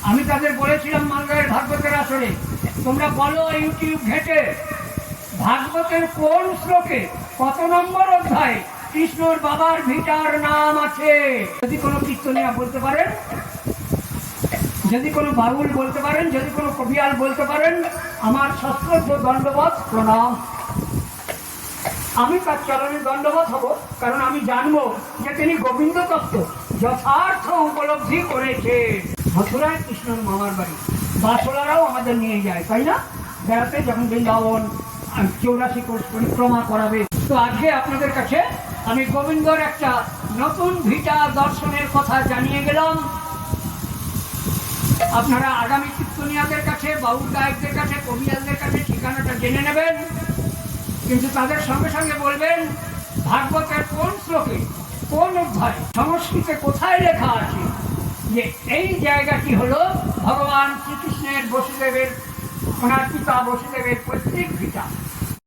আমি তাদের বলেছিলাম মালদায়ের ভাগবতের আসরে, তোমরা বলো ইউটিউব ঘেঁটে ভাগবতের কোন শ্লোকে কত নম্বর অধ্যায় কৃষ্ণর বাবার ভিটার নাম আছে। যদি কোনো কীর্তনিয়া বলতে পারেন, যদি কোনো বাউল বলতে পারেন, যদি কোনো কবিয়াল বলতে পারেন, আমার সশ্রদ্ধ দণ্ডবত প্রণাম। আমি তার চরণে দণ্ডবত হব, কারণ আমি জানবো যে তিনি গোবিন্দ তত্ত্ব যথার্থ উপলব্ধি করেছে। মথুরায় কৃষ্ণর মামার বাড়ি, বাসলারাও আমাদের নিয়ে যায়, তাই না? বেড়াতে যখন বৃন্দাবন 84 কোষ পরিক্রমা করাবে। তো আজকে আপনাদের কাছে আমি গোবিন্দর একটা নতুন ভিটা দর্শনের কথা জানিয়ে গেলাম। আপনারা আগামী কীর্তনিয়াদের কাছে, বাউল গায়কদের কাছে, কবিয়ালদের কাছে ঠিকানাটা জেনে নেবেন, কিন্তু তাদের সঙ্গে সঙ্গে বলবেন ভাগবতের কোন শ্লোকে কোন অধ্যায় সংস্কৃতে কোথায় লেখা আছে যে এই জায়গাটি হলো ভগবান শ্রীকৃষ্ণের বসুদেবের, ওনার পিতা বসুদেবের পৈতৃক ভিটা।